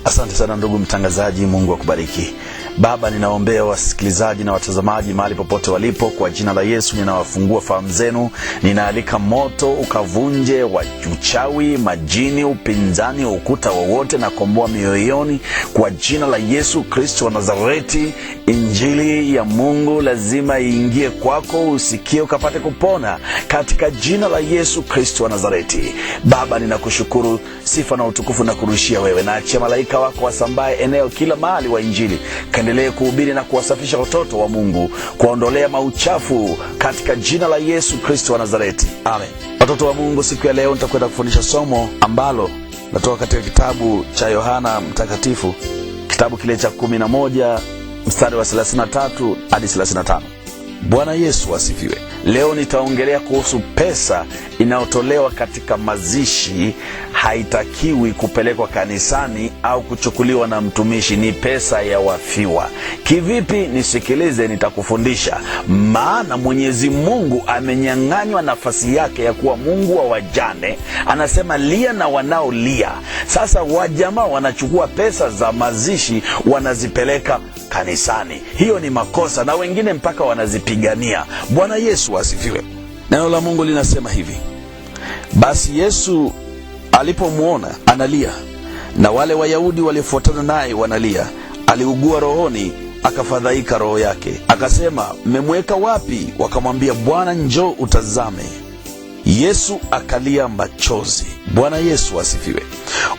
Asante sana ndugu mtangazaji, Mungu akubariki. Baba, ninaombea wasikilizaji na watazamaji mahali popote walipo, kwa jina la Yesu ninawafungua fahamu zenu. Ninaalika moto ukavunje wa uchawi, majini, upinzani, ukuta wowote, na komboa mioyoni kwa jina la Yesu Kristo wa Nazareti. Injili ya Mungu lazima iingie kwako, usikie ukapate kupona katika jina la Yesu Kristo wa Nazareti. Baba, ninakushukuru, sifa na utukufu na kurushia wewe. Naachia malaika wako wasambae eneo kila mahali wa Injili, kaendelee kuhubiri na kuwasafisha watoto wa Mungu, kuondolea mauchafu katika jina la Yesu Kristo wa Nazareti. Amen. Watoto wa Mungu, siku ya leo nitakwenda kufundisha somo ambalo natoka katika kitabu cha Yohana Mtakatifu, kitabu kile cha 11 mstari wa 33 hadi 35. Bwana Yesu asifiwe. Leo nitaongelea kuhusu pesa inayotolewa katika mazishi. Haitakiwi kupelekwa kanisani au kuchukuliwa na mtumishi, ni pesa ya wafiwa. Kivipi? Nisikilize, nitakufundisha. Maana Mwenyezi Mungu amenyang'anywa nafasi yake ya kuwa Mungu wa wajane. Anasema lia na wanaolia. Sasa wajamaa wanachukua pesa za mazishi wanazipeleka kanisani. Hiyo ni makosa, na wengine mpaka wanazipigania. Bwana Yesu asifiwe. Neno la Mungu linasema hivi: basi Yesu alipomwona analia na wale Wayahudi waliofuatana naye wanalia, aliugua rohoni, akafadhaika roho yake. Akasema, mmemweka wapi? Wakamwambia, Bwana, njoo utazame. Yesu akalia machozi. Bwana Yesu asifiwe.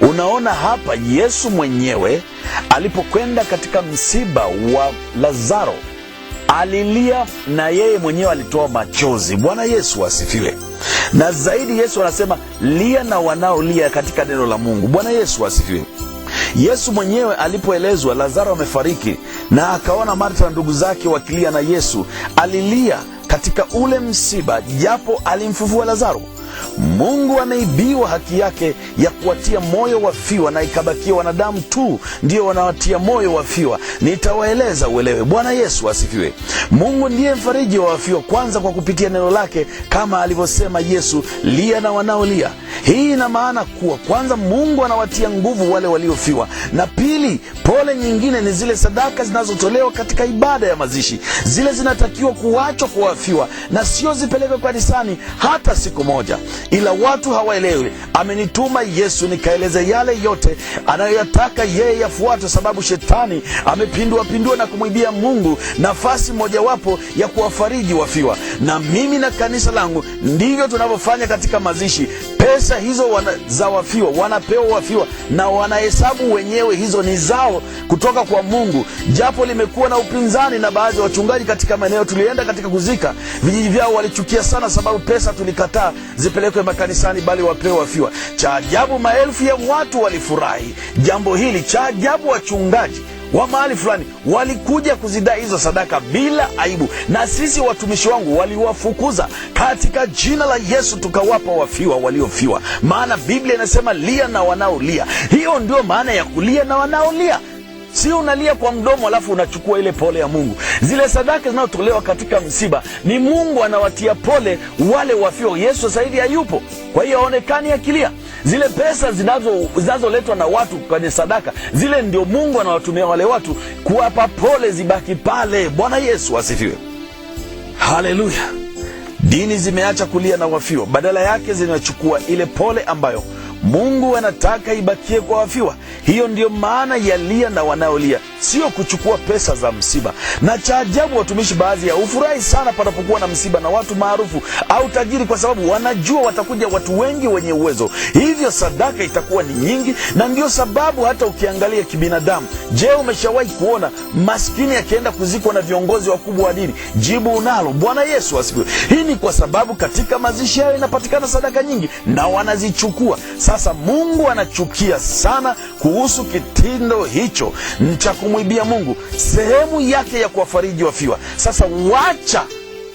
Unaona hapa Yesu mwenyewe alipokwenda katika msiba wa Lazaro alilia, na yeye mwenyewe alitoa machozi. Bwana Yesu asifiwe. Na zaidi Yesu anasema lia na wanaolia katika neno la Mungu. Bwana Yesu asifiwe. Yesu mwenyewe alipoelezwa Lazaro amefariki na akaona Martha na ndugu zake wakilia na Yesu, alilia katika ule msiba, japo alimfufua Lazaro. Mungu ameibiwa haki yake ya kuwatia moyo wafiwa, na ikabakia wanadamu tu ndio wanawatia moyo wafiwa. Nitawaeleza uelewe. Bwana Yesu asifiwe. Mungu ndiye mfariji wa wafiwa, kwanza kwa kupitia neno lake, kama alivyosema Yesu, lia na wanaolia. Hii ina maana kuwa kwanza Mungu anawatia nguvu wale waliofiwa, na pili, pole nyingine ni zile sadaka zinazotolewa katika ibada ya mazishi. Zile zinatakiwa kuachwa kwa wafiwa na sio zipelekwe kanisani hata siku moja. Ila watu hawaelewi. Amenituma Yesu nikaeleze yale yote anayoyataka yeye yafuate, sababu shetani amepindua na kumwibia Mungu nafasi mojawapo ya kuwafariji wafiwa. Na mimi na kanisa langu ndivyo tunavyofanya katika mazishi. Pesa hizo za wafiwa wanapewa wafiwa, na wanahesabu wenyewe hizo ni zao kutoka kwa Mungu. Japo limekuwa na upinzani na baadhi ya wachungaji katika maeneo tulienda katika kuzika, vijiji vyao walichukia sana, sababu pesa tulikataa zipelekwe makanisani, bali wapewe wafiwa. Cha ajabu, maelfu ya watu walifurahi jambo hili. Cha ajabu, wachungaji wa mahali fulani walikuja kuzidai hizo sadaka bila aibu, na sisi watumishi wangu waliwafukuza katika jina la Yesu, tukawapa wafiwa waliofiwa. Maana Biblia inasema lia na wanaolia. Hiyo ndio maana ya kulia na wanaolia. Sio unalia kwa mdomo alafu unachukua ile pole ya Mungu. Zile sadaka zinazotolewa katika msiba ni Mungu anawatia pole wale wafiwa. Yesu sasa hivi hayupo, kwa hiyo haonekani akilia. Zile pesa zinazoletwa na watu kwenye sadaka, zile ndio Mungu anawatumia wale watu kuwapa pole, zibaki pale. Bwana Yesu asifiwe. Haleluya. Dini zimeacha kulia na wafiwa, badala yake zinachukua ile pole ambayo Mungu anataka ibakie kwa wafiwa. Hiyo ndio maana ya lia na wanaolia, sio kuchukua pesa za msiba. Na cha ajabu, watumishi baadhi ya ufurahi sana panapokuwa na msiba na watu maarufu au tajiri, kwa sababu wanajua watakuja watu wengi wenye uwezo, hivyo sadaka itakuwa ni nyingi. Na ndio sababu hata ukiangalia kibinadamu, je, umeshawahi kuona maskini akienda kuzikwa na viongozi wakubwa wa dini? Jibu unalo. Bwana Yesu asifiwe. Hii ni kwa sababu katika mazishi yao inapatikana sadaka nyingi na wanazichukua. Sasa Mungu anachukia sana kuhusu kitindo hicho cha kumwibia Mungu sehemu yake ya kuwafariji wafiwa. Sasa wacha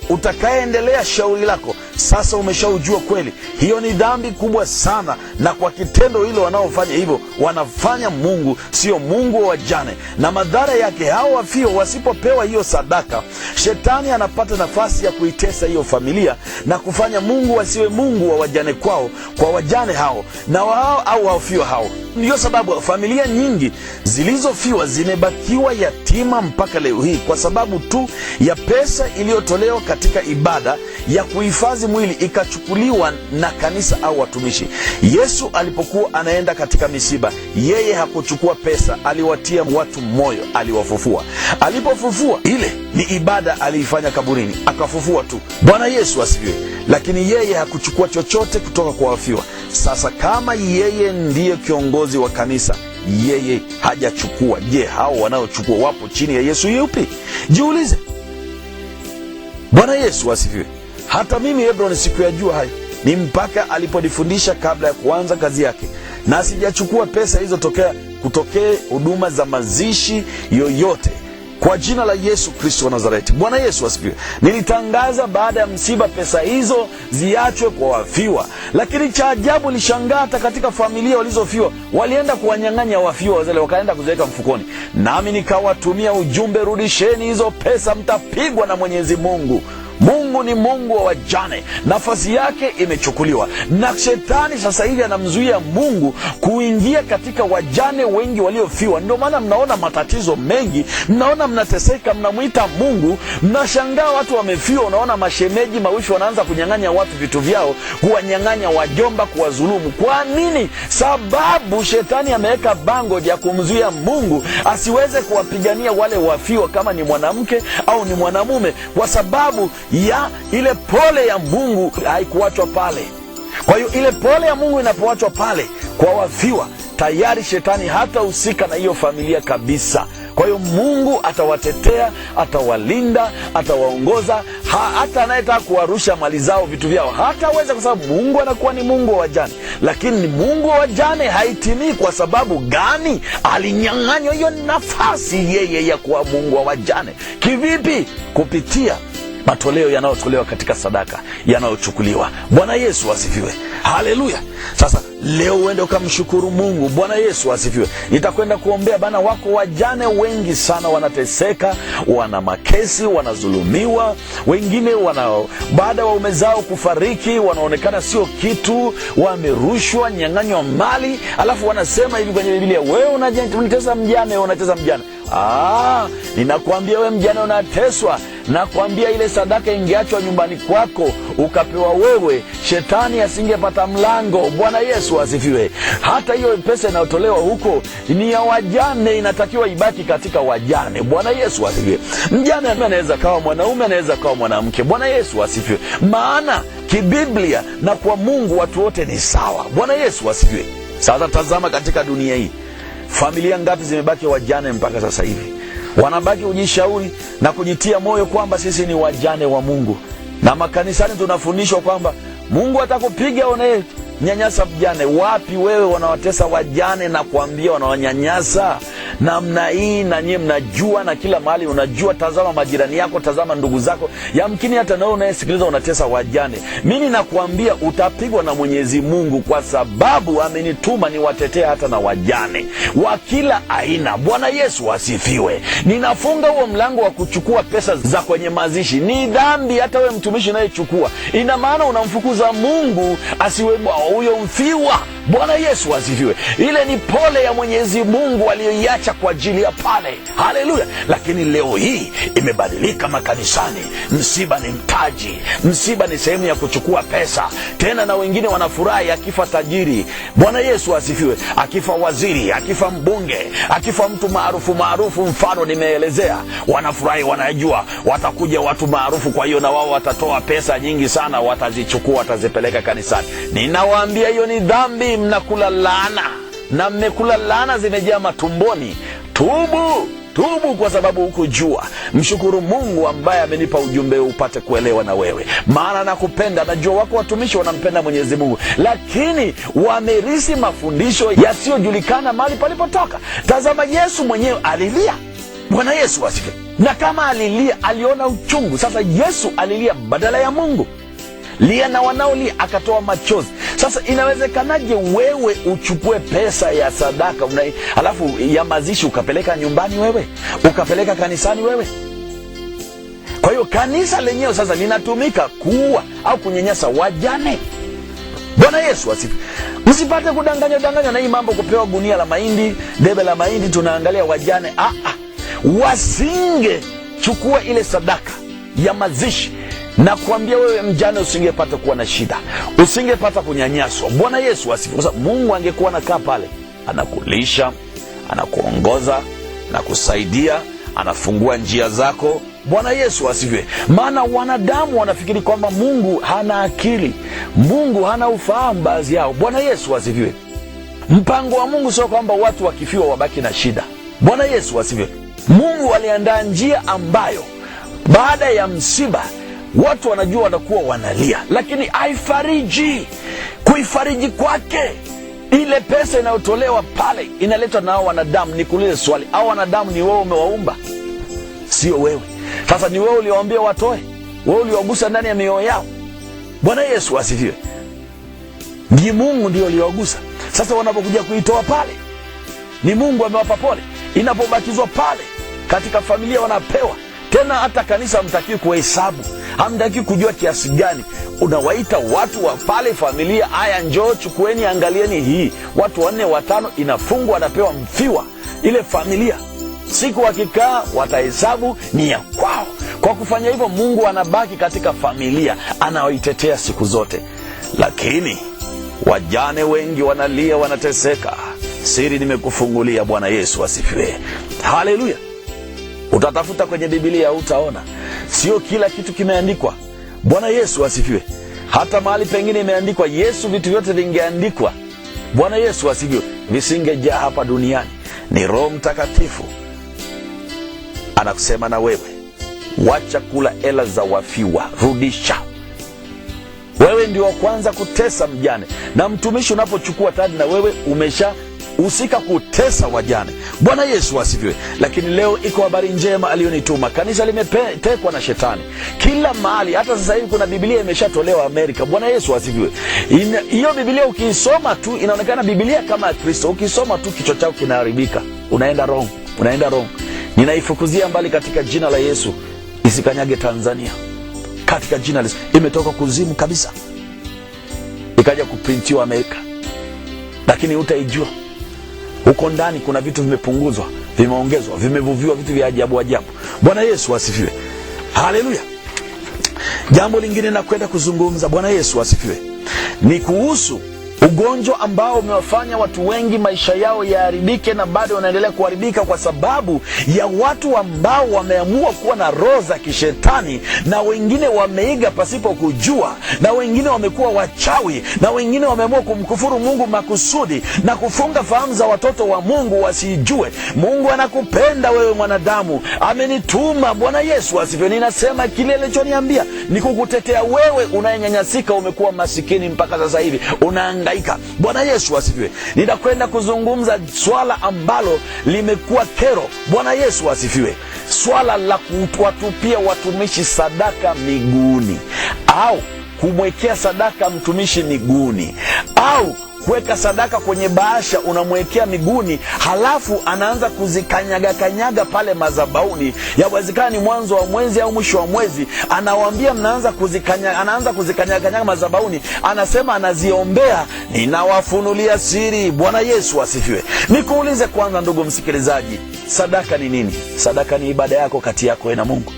utakaendelea shauri lako, Sasa umeshaujua kweli. Hiyo ni dhambi kubwa sana, na kwa kitendo hilo wanaofanya hivyo wanafanya Mungu sio Mungu wa wajane, na madhara yake hao wafio wasipopewa hiyo sadaka, shetani anapata nafasi ya kuitesa hiyo familia na kufanya Mungu asiwe Mungu wa wajane kwao, kwa wajane hao na wao au wafio hao. Ndiyo sababu familia nyingi zilizofiwa zimebakiwa yatima mpaka leo hii, kwa sababu tu ya pesa iliyotolewa katika ibada ya kuhifadhi mwili ikachukuliwa na kanisa au watumishi. Yesu alipokuwa anaenda katika misiba, yeye hakuchukua pesa, aliwatia watu moyo, aliwafufua. Alipofufua, ile ni ibada aliifanya kaburini, akafufua tu. Bwana Yesu asifiwe. Lakini yeye hakuchukua chochote kutoka kwa wafiwa. Sasa kama yeye ndiye kiongozi wa kanisa, yeye hajachukua, je, hao wanaochukua wapo chini ya Yesu yupi? Jiulize. Bwana Yesu asifiwe. Hata mimi Hebron sikuyajua hayo, ni mpaka aliponifundisha kabla ya kuanza kazi yake, na sijachukua pesa hizo kutokea huduma za mazishi yoyote, kwa jina la Yesu Kristo wa Nazareti. Bwana Yesu asifiwe. Nilitangaza baada ya msiba pesa hizo ziachwe kwa wafiwa, lakini cha ajabu lishangaa, hata katika familia walizofiwa walienda kuwanyang'anya wafiwa wazele, wakaenda kuziweka mfukoni. Nami nikawatumia ujumbe, rudisheni hizo pesa, mtapigwa na Mwenyezi Mungu. Mungu ni Mungu wa wajane, nafasi yake imechukuliwa na shetani. Sasa hivi anamzuia Mungu kuingia katika wajane wengi waliofiwa. Ndio maana mnaona matatizo mengi, mnaona mnateseka, mnamwita Mungu, mnashangaa watu wamefiwa. Unaona mashemeji, mawifi wanaanza kunyang'anya watu vitu vyao, kuwanyang'anya wajomba, kuwadhulumu. Kwa nini? Sababu shetani ameweka bango ya kumzuia Mungu asiweze kuwapigania wale wafiwa, kama ni mwanamke au ni mwanamume, kwa sababu ya ile pole ya Mungu haikuachwa pale. Kwa hiyo ile pole ya Mungu inapoachwa pale kwa wafiwa, tayari shetani hatahusika na hiyo familia kabisa. Kwa hiyo Mungu atawatetea, atawalinda, atawaongoza. Hata anayetaka kuwarusha mali zao, vitu vyao, hataweza, kwa sababu Mungu anakuwa ni Mungu wa wajane. Lakini Mungu wa wajane haitimii. Kwa sababu gani? Alinyang'anywa hiyo nafasi yeye ya kuwa Mungu wa wajane. Kivipi? Kupitia matoleo yanayotolewa katika sadaka, yanayochukuliwa. Bwana Yesu asifiwe. Haleluya. Sasa leo uende ukamshukuru Mungu. Bwana Yesu asifiwe. Nitakwenda kuombea bana, wako wajane wengi sana wanateseka, wana makesi, wanazulumiwa. Wengine baada wa waume zao kufariki wanaonekana sio kitu, wamerushwa, nyang'anywa mali, alafu wanasema hivi kwenye Biblia, wewe unatesa mjane, unatesa mjane. Ninakwambia wewe mjane unateswa. Nakwambia ile sadaka ingeachwa nyumbani kwako ukapewa wewe, shetani asingepata mlango. Bwana Yesu asifiwe. Hata hiyo pesa inayotolewa huko ni ya wajane, inatakiwa ibaki katika wajane. Bwana Yesu asifiwe. Mjane anaweza kawa mwanaume, anaweza kawa mwanamke. Bwana Yesu asifiwe. Maana kibiblia na kwa Mungu watu wote ni sawa. Bwana Yesu asifiwe. Sasa tazama katika dunia hii, familia ngapi zimebaki wajane mpaka sasa hivi? Wanabaki kujishauri na kujitia moyo kwamba sisi ni wajane wa Mungu. Na makanisani tunafundishwa kwamba Mungu atakupiga nyanyasa mjane. Wapi wewe wanawatesa wajane na kuambia wanawanyanyasa namna hii, na nyie mnajua, na kila mahali unajua. Tazama majirani yako, tazama ndugu zako, yamkini hata nawe unayesikiliza unatesa wajane. Mimi nakuambia utapigwa na Mwenyezi Mungu, kwa sababu amenituma niwatetee hata na wajane wa kila aina. Bwana Yesu asifiwe. Ninafunga huo mlango wa kuchukua pesa za kwenye mazishi. Ni dhambi hata wewe mtumishi unayechukua. Ina maana unamfukuza Mungu asiwe huyo mfiwa. Bwana Yesu asifiwe. Ile ni pole ya Mwenyezi Mungu aliyoiacha kwa ajili ya pale. Haleluya. Lakini leo hii imebadilika makanisani. Msiba ni mtaji, msiba ni sehemu ya kuchukua pesa. Tena na wengine wanafurahi akifa tajiri. Bwana Yesu asifiwe. Akifa waziri, akifa mbunge, akifa mtu maarufu, mfano nimeelezea, wanafurahi, wanajua watakuja watu maarufu, kwa hiyo na wao watatoa pesa nyingi sana, watazichukua, watazipeleka kanisani. Ninawaambia hiyo ni dhambi. Mnakula laana, na mmekula laana zimejaa matumboni. Tubu kwa sababu hukujua. Mshukuru Mungu ambaye amenipa ujumbe upate kuelewa na wewe. Maana nakupenda. Najua wako watumishi wanampenda Mwenyezi Mungu, lakini wamerisi mafundisho yasiyojulikana mahali palipotoka. Tazama, Yesu mwenyewe alilia. Bwana Yesu asifiwe. Na kama alilia, aliona uchungu. Sasa Yesu alilia badala ya Mungu. lia na wanaolia, akatoa machozi. Sasa inawezekanaje wewe uchukue pesa ya sadaka alafu ya mazishi ukapeleka nyumbani wewe, ukapeleka kanisani wewe? Kwa hiyo kanisa lenyewe sasa linatumika kuua au kunyanyasa wajane. Bwana Yesu asifiwe. Msipate kudanganywa na hii mambo, kupewa gunia la mahindi, debe la mahindi, tunaangalia wajane. Wasinge chukua ile sadaka ya mazishi na kuambia wewe mjane usingepata kuwa na shida, usingepata kunyanyaswa. Bwana Yesu asifiwe. Kwa sababu Mungu angekuwa anakaa pale, anakulisha, anakuongoza, anakusaidia, anafungua njia zako. Bwana Yesu asifiwe. Maana wanadamu wanafikiri kwamba Mungu hana akili, Mungu hana ufahamu baadhi yao. Bwana Yesu asifiwe. Mpango wa Mungu sio kwamba watu wakifiwa wabaki na shida. Bwana Yesu asifiwe. Mungu aliandaa njia ambayo baada ya msiba watu wanajua watakuwa wanalia, lakini haifariji. Kuifariji kwake, ile pesa inayotolewa pale inaletwa na hao wanadamu. Nikuulize swali, hao wanadamu ni wewe umewaumba? Sio wewe. Sasa ni wewe uliwaambia watoe, wewe uliwagusa ndani ya mioyo yao. Bwana Yesu asifiwe. Ni Mungu ndio aliwagusa. Sasa wanapokuja kuitoa pale, ni Mungu amewapa pole. Inapobakizwa pale katika familia wanapewa. Tena hata kanisa hamtakiwi kuhesabu, hamtakiwi kujua kiasi gani. Unawaita watu wa pale familia, haya njoo chukueni, angalieni hii. Watu 4 5 inafungwa, wanapewa mfiwa ile familia. Siku wakikaa watahesabu ni ya kwao. Kwa kufanya hivyo Mungu anabaki katika familia, anaoitetea siku zote. Lakini wajane wengi wanalia, wanateseka. Siri nimekufungulia. Bwana Yesu asifiwe. Haleluya. Utatafuta kwenye Biblia utaona sio kila kitu kimeandikwa. Bwana Yesu asifiwe. Hata mahali pengine imeandikwa Yesu, vitu vyote vingeandikwa, Bwana Yesu asifiwe, visingejaa hapa duniani. Ni Roho Mtakatifu anakusema na wewe, wacha kula hela za wafiwa, rudisha. Wewe ndio wa kwanza kutesa mjane na mtumishi. Unapochukua tadi na wewe umeshahusika kutesa wajane. Bwana Yesu asifiwe. Lakini leo iko habari njema aliyonituma. Kanisa limetekwa na shetani kila mahali. Hata sasa hivi kuna Biblia imeshatolewa Amerika. Bwana Yesu asifiwe. Hiyo Biblia ukisoma tu inaonekana Biblia kama ya Kristo. Ukisoma tu kichwa chako kinaharibika. Unaenda wrong. Ninaifukuzia mbali katika jina la Yesu. Isikanyage Tanzania katika jina la Yesu. Imetoka kuzimu kabisa, ikaja kuprintiwa Amerika, lakini utaijua huko ndani kuna vitu vimepunguzwa, vimeongezwa, vimevuviwa vitu vya ajabu. Bwana Yesu asifiwe. Haleluya. Jambo lingine na kwenda kuzungumza, Bwana Yesu asifiwe, ni kuhusu ugonjwa ambao umewafanya watu wengi maisha yao yaharibike, na bado wanaendelea kuharibika kwa sababu ya watu ambao wameamua kuwa na roho za kishetani, na wengine wameiga pasipo kujua, na wengine wamekuwa wachawi, na wengine wameamua kumkufuru Mungu makusudi na kufunga fahamu za watoto wa Mungu wasijue. Mungu anakupenda wewe mwanadamu, amenituma. Bwana Yesu asifiwe. Ninasema kile alichoniambia ni kukutetea wewe unayenyanyasika, umekuwa masikini mpaka sasa hivi unahangaika. Bwana Yesu asifiwe. Ninakwenda kuzungumza swala ambalo limekuwa kero. Bwana Yesu asifiwe. Swala la kuwatupia watumishi sadaka miguuni, au kumwekea sadaka mtumishi miguuni, au kuweka sadaka kwenye bahasha unamwekea miguuni, halafu anaanza kuzikanyaga pale madhabahuni. Yawezekana ni mwanzo wa mwezi au mwisho wa mwezi, anawaambia anaanza kuzikanyaga madhabahuni, anasema anaziombea. Ninawafunulia siri. Bwana Yesu asifiwe. Nikuulize kwanza, ndugu msikilizaji, sadaka ni nini? Sadaka ni ibada yako kati yako na Mungu.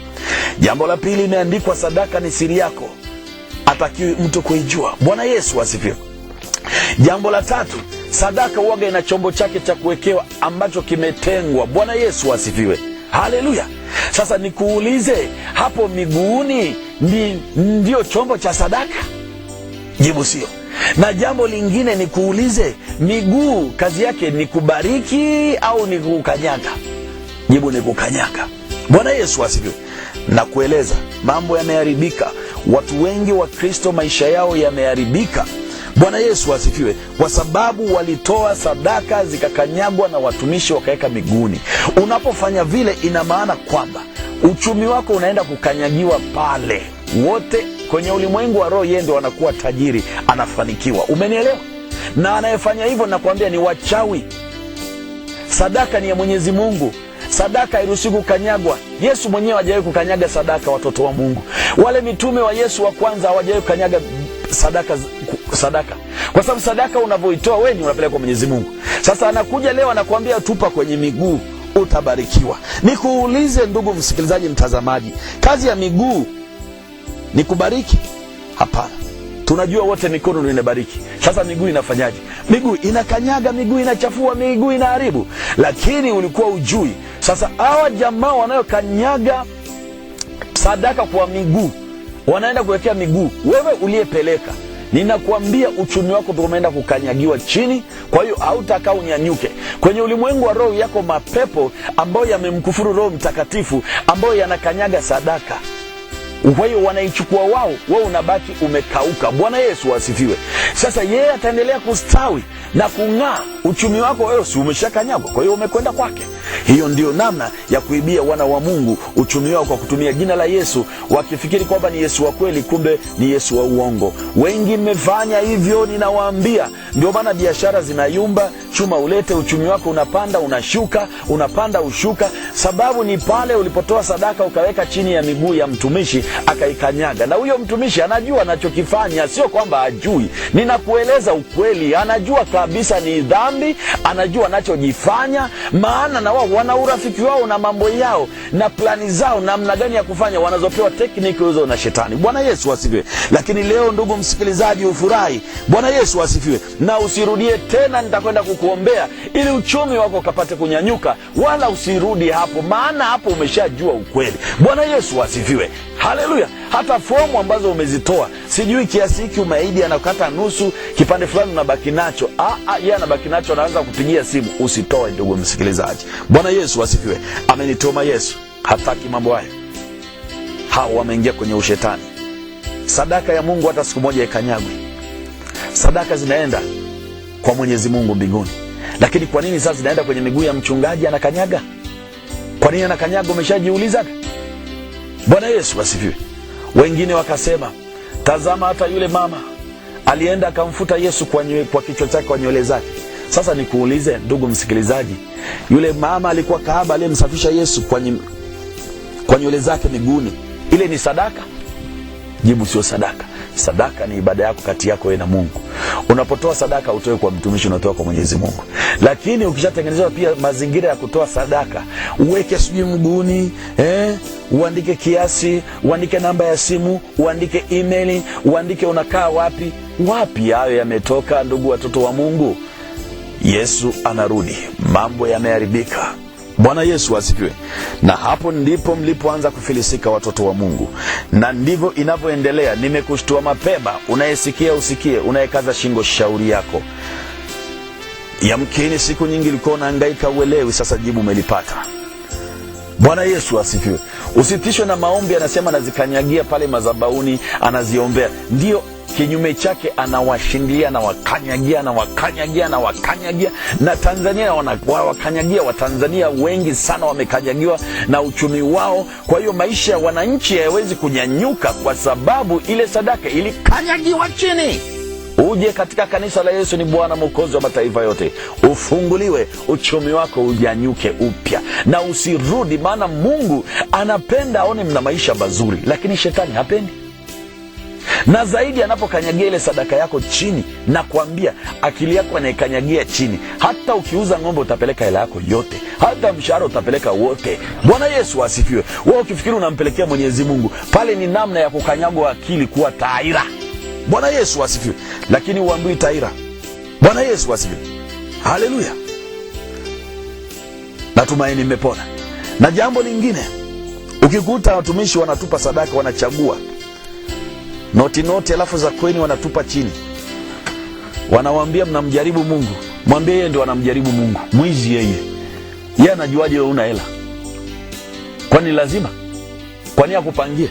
Jambo la pili, imeandikwa sadaka ni siri yako, hatakiwi mtu kuijua. Bwana Yesu asifiwe. Jambo la tatu, sadaka huwaga ina chombo chake cha kuwekewa ambacho kimetengwa. Bwana Yesu asifiwe. Haleluya. Sasa nikuulize, hapo miguuni ndio chombo cha sadaka? Jibu sio. Na jambo lingine nikuulize, miguu kazi yake ni kubariki au ni kukanyaga? Jibu ni kukanyaga. Bwana Yesu asifiwe. Na kueleza mambo yameharibika. Watu wengi wa Kristo maisha yao yameharibika. Bwana Yesu asifiwe, kwa sababu walitoa sadaka zikakanyagwa na watumishi wakaweka miguuni. Unapofanya vile, ina maana kwamba uchumi wako unaenda kukanyagiwa pale. wote kwenye ulimwengu wa roho, yeye ndio anakuwa tajiri, anafanikiwa. Umenielewa? Na anayefanya hivyo nakwambia ni wachawi. Sadaka ni ya Mwenyezi Mungu. Sadaka hairuhusiwi kukanyagwa. Yesu mwenyewe hajawahi kukanyaga sadaka, watoto wa Mungu. Wale mitume wa Yesu wa kwanza hawajawahi kukanyaga sadaka. Kwa sababu sadaka unavyoitoa wewe ni unapeleka kwa Mwenyezi Mungu. Sasa anakuja leo anakuambia tupa kwenye miguu utabarikiwa. Nikuulize ndugu msikilizaji, mtazamaji, kazi ya miguu ni kubariki? Hapana. Tunajua wote mikono ndio inabariki. Sasa miguu inafanyaje? Miguu inakanyaga, miguu inachafua, miguu inaharibu. Lakini ulikuwa ujui. Sasa hawa jamaa wanayokanyaga sadaka kwa miguu, wanaenda kuwekea miguu, wewe uliyepeleka, ninakuambia uchumi wako umeenda kukanyagiwa chini. Kwa hiyo hautakaa unyanyuke. Kwenye ulimwengu wa roho yako mapepo ambayo yamemkufuru Roho Mtakatifu, ambayo yanakanyaga sadaka. Kwa hiyo wanaichukua wao, wewe unabaki umekauka. Bwana Yesu asifiwe. Sasa yeye ataendelea kustawi na kung'aa. Uchumi wako wewe si umeshakanyagwa, kwa hiyo umekwenda kwake. Hiyo ndio namna ya kuibia wana wa Mungu uchumi wao, kwa kutumia jina la Yesu, wakifikiri kwamba ni Yesu wa kweli, kumbe ni Yesu wa uongo. Wengi mmefanya hivyo, ninawaambia. Ndio maana biashara zinayumba, chuma ulete, uchumi wako unapanda unashuka, unapanda ushuka. Sababu ni pale ulipotoa sadaka ukaweka chini ya miguu ya mtumishi akaikanyaga. Na huyo mtumishi anajua anachokifanya, sio kwamba hajui. Ninakueleza ukweli, anajua kabisa ni dhambi, anajua anachojifanya. Maana na wao wana urafiki wao na mambo yao na plani zao, namna gani ya kufanya, wanazopewa tekniki hizo na shetani. Bwana Yesu asifiwe. Lakini leo ndugu msikilizaji, ufurahi. Bwana Yesu asifiwe. Na usirudie tena, nitakwenda kukuombea ili uchumi wako ukapate kunyanyuka, wala usirudi hapo, maana hapo umeshajua ukweli. Bwana Yesu asifiwe. Haleluya. Hata fomu ambazo umezitoa, sijui kiasi hiki umeahidi, anakata nusu, kipande fulani unabaki nacho. Yeye anabaki nacho, anaanza kupigia simu. Usitoe ndugu msikilizaji. Bwana Yesu asifiwe. Amenituma Yesu, hataki mambo haya. Hao wameingia kwenye ushetani. Sadaka ya Mungu hata siku moja ikanyagwe. Sadaka zinaenda kwa Mwenyezi Mungu mbinguni. Lakini kwa nini sasa zinaenda kwenye miguu ya mchungaji anakanyaga? Kwa nini anakanyaga? Umeshajiuliza? Bwana Yesu asifiwe. Wengine wakasema, tazama hata yule mama alienda akamfuta Yesu kwa kichwa chake, kwa nywele zake. Sasa nikuulize ndugu msikilizaji, yule mama alikuwa kahaba aliyemsafisha Yesu kwa nywele zake miguuni, ile ni sadaka? Jibu sio sadaka. Sadaka ni ibada yako kati yako wewe na Mungu. Unapotoa sadaka utoe kwa mtumishi, unatoa kwa Mwenyezi Mungu. Lakini ukishatengenezwa pia mazingira ya kutoa sadaka, uweke sijui mguuni, uandike kiasi, uandike namba ya simu, uandike email, uandike unakaa wapi. Wapi hayo yametoka ndugu watoto wa Mungu? Yesu anarudi, mambo yameharibika. Bwana Yesu asifiwe. Na hapo ndipo mlipoanza kufilisika watoto wa Mungu. Na ndivyo inavyoendelea. Nimekushtua mapema. Unayesikia usikie, unayekaza shingo shauri yako. Yamkini siku nyingi ulikuwa unahangaika uelewi, sasa jibu umelipata. Bwana Yesu asifiwe. Usitishwe na maombi, anasema anazikanyagia pale madhabahuni, anaziombea. Ndio kinyume chake anawashindia na wakanyagia na wakanyagia na wakanyagia. Na Tanzania wakanyagia, Watanzania wengi sana wamekanyagiwa na uchumi wao. Kwa hiyo maisha ya wananchi hayawezi kunyanyuka kwa sababu ile sadaka ilikanyagiwa chini. Uje katika kanisa la Yesu ni Bwana Mwokozi wa mataifa yote, ufunguliwe, uchumi wako unyanyuke upya na usirudi. Maana Mungu anapenda aone mna maisha mazuri, lakini shetani hapendi. Na zaidi anapokanyagia ile sadaka yako chini, na kuambia akili yako anaikanyagia chini. Hata ukiuza ng'ombe utapeleka hela yako yote, hata mshahara utapeleka wote. Bwana Yesu asifiwe. Wewe ukifikiri unampelekea Mwenyezi Mungu, pale ni namna ya kukanyagwa akili kuwa taira. Bwana Yesu asifiwe. Lakini uambiwi taira. Bwana Yesu asifiwe. Haleluya. Natumaini mmepona. Na jambo lingine, ukikuta watumishi wanatupa sadaka, wanachagua noti alafu za kweni wanatupa chini, wanawaambia mnamjaribu Mungu. Mwambie yeye ndio anamjaribu Mungu. Mwizi yeye. Yeye anajuaje wewe una hela? Kwani lazima? Kwani akupangie?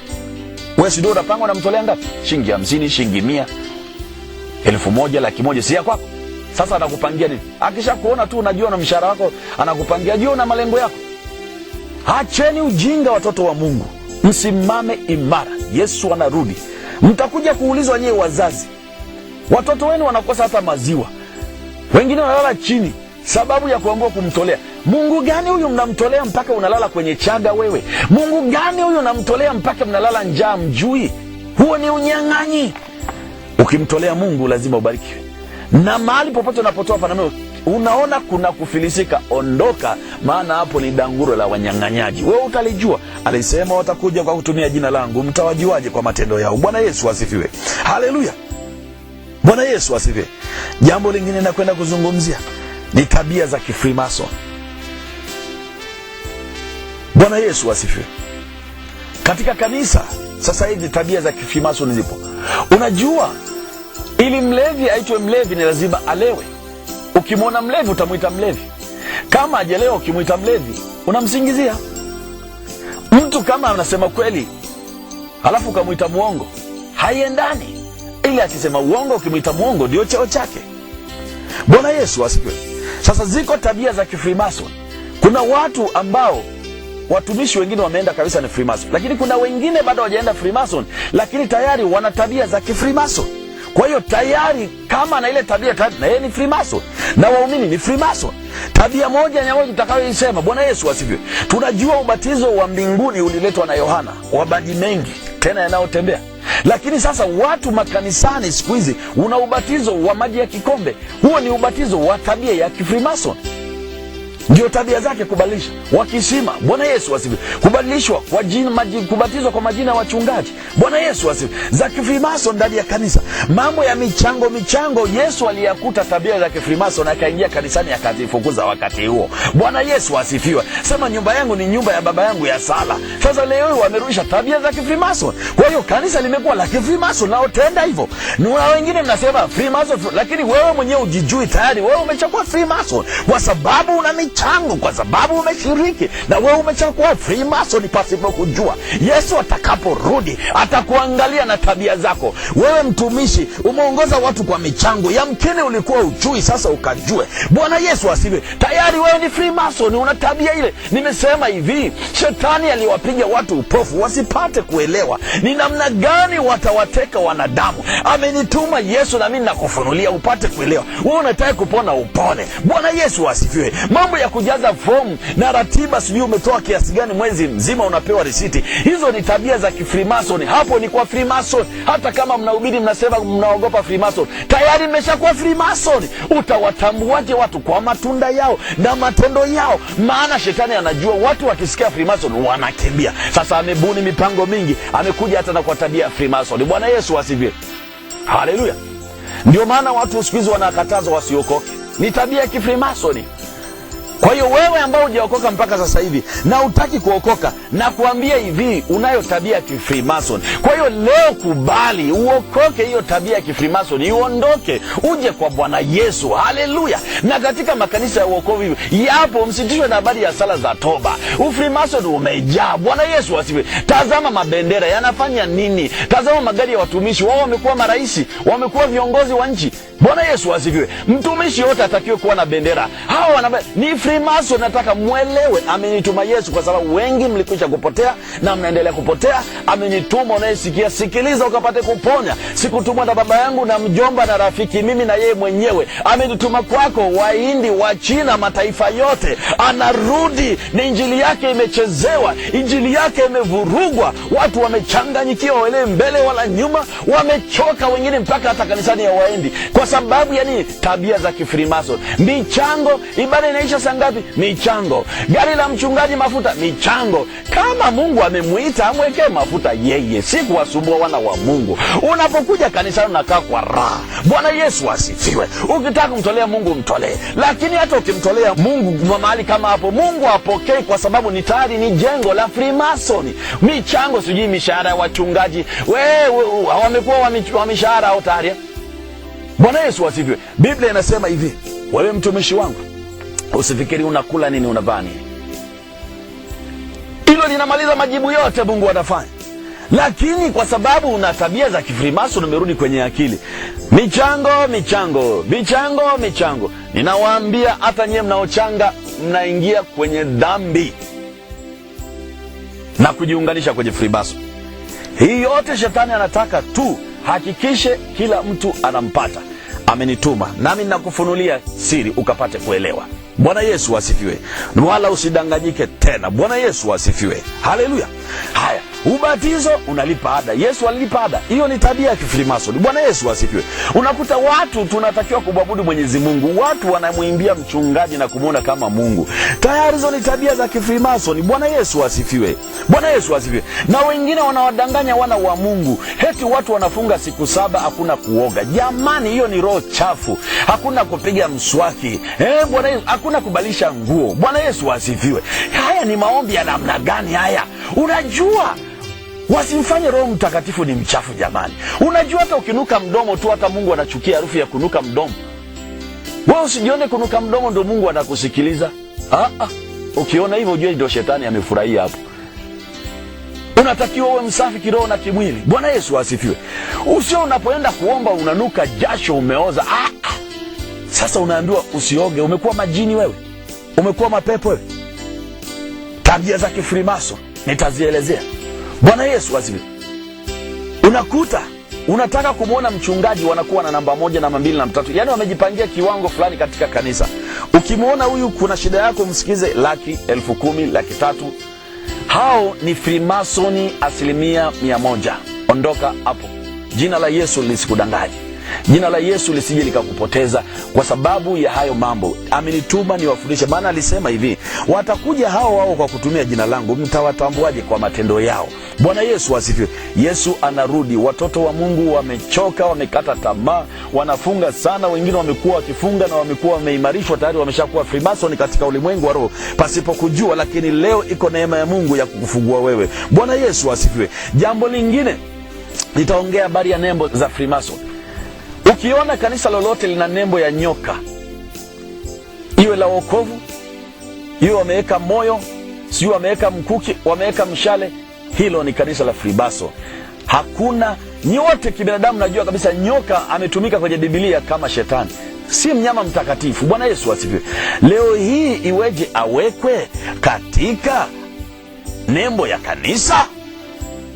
Wewe si ndio unapanga unamtolea ngapi? Shilingi 50, shilingi 100, 1000, 100,000, si ya kwako. Sasa anakupangia nini? Akishakuona tu unajua na mshahara wako, anakupangia juu na malengo yako. Acheni ujinga watoto wa Mungu. Msimame imara. Yesu anarudi. Mtakuja kuulizwa nyewe wazazi, watoto wenu wanakosa hata maziwa, wengine wanalala chini sababu ya kuambiwa kumtolea. Mungu gani huyu mnamtolea mpaka unalala kwenye chaga wewe? Mungu gani huyu unamtolea mpaka mnalala njaa mjui? Huo ni unyang'anyi. Ukimtolea Mungu lazima ubarikiwe. Na mahali popote unapotoa fanano unaona kuna kufilisika, ondoka, maana hapo ni danguro la wanyang'anyaji. Wewe utalijua. Alisema watakuja kwa kutumia jina langu, mtawajuaje? Kwa matendo yao. Bwana Yesu asifiwe. Haleluya. Bwana Yesu asifiwe. Jambo lingine na kwenda kuzungumzia ni tabia za kifrimason. Bwana Yesu asifiwe. Katika kanisa sasa hivi tabia za kifrimason zipo. Unajua, ili mlevi aitwe mlevi ni lazima alewe. Ukimwona mlevi utamuita mlevi. Kama hajalewa ukimuita mlevi unamsingizia. Mtu kama anasema kweli halafu ukamuita muongo, haiendani. Ili akisema uongo ukimuita muongo ndio cheo chake. Bwana Yesu asifiwe. Sasa ziko tabia za kifrimason. Kuna watu ambao watumishi wengine wameenda kabisa ni Freemason, lakini kuna wengine bado hawajaenda Freemason, lakini tayari wana tabia za kifreemason. Kwa hiyo tayari kama na ile tabia na yeye ni Freemason, na waumini ni Freemason. Tabia moja ya moja tutakayoisema. Bwana Yesu asifiwe. Tunajua ubatizo wa mbinguni uliletwa na Yohana, wa maji mengi tena yanayotembea. Lakini sasa watu makanisani siku hizi una ubatizo wa maji ya kikombe. Huo ni ubatizo wa tabia ya kifreemason. Ndio tabia zake kubadilisha. Wakisima, Bwana Yesu asifiwe. Kubadilishwa kwa jina, kubatizwa kwa majina ya wachungaji. Bwana Yesu asifiwe. Za kifreemason ndani ya kanisa. Mambo ya michango, Yesu aliyakuta tabia za kifreemason akaingia kanisani akazifukuza wakati huo. Bwana Yesu asifiwe. Sema nyumba yangu ni nyumba ya baba yangu ya sala. Sasa leo wamerudisha tabia za kifreemason. Kwa hiyo kanisa limekuwa la kifreemason na utenda hivyo. Na wengine mnasema Freemason, lakini wewe mwenyewe ujijui tayari wewe umeshakuwa Freemason kwa sababu una changu, kwa sababu umeshiriki na wewe umeshakuwa Freemason pasipo kujua. Yesu atakaporudi atakuangalia na tabia zako. Wewe mtumishi umeongoza watu kwa michango, yamkini ulikuwa ujui, sasa ukajue. Bwana Yesu asifiwe. Tayari wewe ni Freemason, una tabia ile. Nimesema hivi, shetani aliwapiga watu upofu wasipate kuelewa ni namna gani watawateka wanadamu. Amenituma Yesu na mimi nakufunulia upate kuelewa. Wewe unataka kupona upone. Bwana Yesu asifiwe. Mambo ya kujaza fomu na ratiba, sijui umetoa kiasi gani mwezi mzima unapewa risiti, hizo ni tabia za kifreemason. Hapo ni kwa Freemason. Hata kama mnahubiri mnasema mnaogopa Freemason, tayari mmeshakuwa Freemason. Utawatambuaje watu? Kwa matunda yao na matendo yao. Maana shetani anajua watu wakisikia Freemason wanakimbia. Sasa amebuni mipango mingi, amekuja hata na kwa tabia ya Freemason. Bwana Yesu asifiwe. Haleluya. Ndio maana watu siku hizi wanakatazwa wasiokoke. Ni tabia ya kifreemason. Kwa hiyo wewe ambao hujaokoka mpaka sasa hivi na utaki kuokoka, na kuambia hivi, unayo tabia ya kifreemason. Kwa hiyo leo kubali uokoke, hiyo tabia ya kifreemason iondoke, uje kwa Bwana Yesu. Haleluya. Na katika makanisa ya wokovu hivi yapo, msitishwe na habari ya sala za toba. Ufreemason umejaa. Bwana Yesu asifiwe. Tazama mabendera yanafanya nini? Tazama magari ya watumishi, wao wamekuwa marais, wamekuwa viongozi wa nchi. Bwana Yesu asifiwe. Mtumishi yote atakiwe kuwa na bendera. Hao ni Freemason. Nataka muelewe, amenituma Yesu kwa sababu wengi mlikwisha kupotea na mnaendelea kupotea. Amenituma unayesikia, sikiliza ukapate kuponya. Sikutumwa na baba yangu na mjomba na rafiki, mimi na yeye mwenyewe. Amenituma kwako, Wahindi, wa China, mataifa yote. Anarudi, ni injili yake imechezewa, injili yake imevurugwa. Watu wamechanganyikiwa, wale mbele wala nyuma, wamechoka wengine mpaka hata kanisani ya Wahindi. Kwa sababu ya nini? Tabia za kifreemason. Michango, ibada inaisha saa ngapi? Michango. Gari la mchungaji mafuta, michango. Kama Mungu amemuita amwekee mafuta yeye, si kuwasumbua wana wa Mungu. Unapokuja kanisani unakaa kwa raha. Bwana Yesu asifiwe. Ukitaka kumtolea Mungu mtolee, lakini hata ukimtolea Mungu mahali kama hapo, Mungu apokee, kwa sababu ni tayari ni jengo la Freemason. Michango, sijui mishahara ya wachungaji, wewe wamekuwa wa mishahara au tayari. Bwana Yesu asifiwe. Biblia inasema hivi, wewe mtumishi wangu, usifikiri unakula nini unavaa nini. Hilo linamaliza majibu yote Mungu atafanya. Lakini kwa sababu una tabia za kifreemason umerudi kwenye akili. Michango. Ninawaambia hata nyie mnaochanga mnaingia kwenye dhambi na kujiunganisha kwenye Freemason. Hii yote shetani anataka tu hakikishe kila mtu anampata. Amenituma nami ninakufunulia siri ukapate kuelewa. Bwana Yesu asifiwe. Wala usidanganyike tena. Bwana Yesu asifiwe. Haleluya. Haya, ubatizo unalipa ada. Yesu alilipa ada. Hiyo ni tabia ya kifrimasoni. Bwana Yesu asifiwe. Unakuta watu tunatakiwa kuabudu Mwenyezi Mungu, watu wanamuimbia mchungaji na kumuona kama Mungu. Tayari hizo ni tabia za kifrimasoni. Bwana Yesu asifiwe. Bwana Yesu asifiwe. Na wengine wanawadanganya wana wa Mungu. Heti watu wanafunga siku 7 hakuna kuoga. Jamani, hiyo ni roho chafu. Hakuna kupiga mswaki. Bwana Yesu, hakuna kubalisha nguo. Bwana Yesu asifiwe. Haya ni maombi ya namna gani haya? Unajua wasimfanye Roho Mtakatifu ni mchafu jamani. Unajua hata ukinuka mdomo tu hata Mungu anachukia harufu ya kunuka mdomo. Wewe usijione kunuka mdomo ndio Mungu anakusikiliza. Ukiona hivyo ujue ndio shetani amefurahia hapo. Unatakiwa uwe msafi kiroho na kimwili. Bwana Yesu asifiwe. Usio unapoenda kuomba unanuka jasho umeoza. Sasa unaambiwa usioge. Umekuwa majini wewe? Umekuwa mapepo wewe? Tabia za kifrimaso nitazielezea. Bwana Yesu asifiwe. Unakuta unataka kumuona mchungaji wanakuwa na namba 1, namba 2, namba 3. Yaani wamejipangia kiwango fulani katika kanisa. Ukimuona huyu kuna shida yako msikize 1,000,000, 10,000, 300,000. Hao ni frimasoni 100%. Ondoka hapo. Jina la Yesu lisikudanganye. Jina la Yesu lisije likakupoteza kwa sababu ya hayo mambo. Amenituma niwafundishe. Maana alisema hivi, watakuja hao wao kwa kutumia jina langu, mtawatambuaje kwa matendo yao? Bwana Yesu asifiwe. Yesu anarudi. Watoto wa Mungu wamechoka, wamekata tamaa, wanafunga sana, wengine wamekuwa wakifunga na wamekuwa wameimarishwa tayari, wameshakuwa frimason katika ulimwengu wa roho pasipo kujua, lakini leo iko neema ya Mungu ya kukufungua wewe. Bwana Yesu asifiwe. Jambo lingine nitaongea habari ya nembo za frimason. Ukiona kanisa lolote lina nembo ya nyoka, iwe la wokovu, iwe wameweka moyo, sio wameweka mkuki, wameweka mshale, hilo ni kanisa la frimason. Hakuna nyote kibinadamu, najua kabisa nyoka ametumika kwenye Biblia kama shetani, si mnyama mtakatifu. Bwana Yesu asifiwe. Leo hii iweje awekwe katika nembo ya kanisa?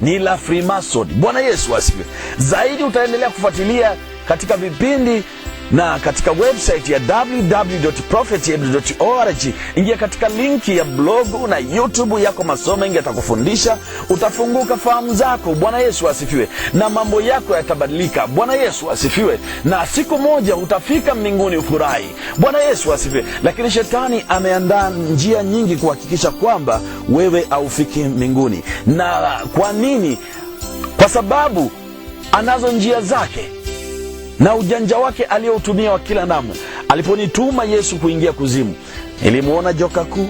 Ni la frimason. Bwana Yesu asifiwe. Zaidi utaendelea kufuatilia katika vipindi na katika website ya www.prophetable.org. Ingia katika linki ya blog na YouTube yako, masomo mengi yatakufundisha, utafunguka fahamu zako. Bwana Yesu asifiwe. Na mambo yako yatabadilika. Bwana Yesu asifiwe. Na siku moja utafika mbinguni ufurahi. Bwana Yesu asifiwe. Lakini shetani ameandaa njia nyingi kuhakikisha kwamba wewe haufiki mbinguni. Na kwa nini? Kwa sababu anazo njia zake na ujanja wake aliyoutumia wa kila namna. Aliponituma Yesu kuingia kuzimu, nilimuona joka kuu,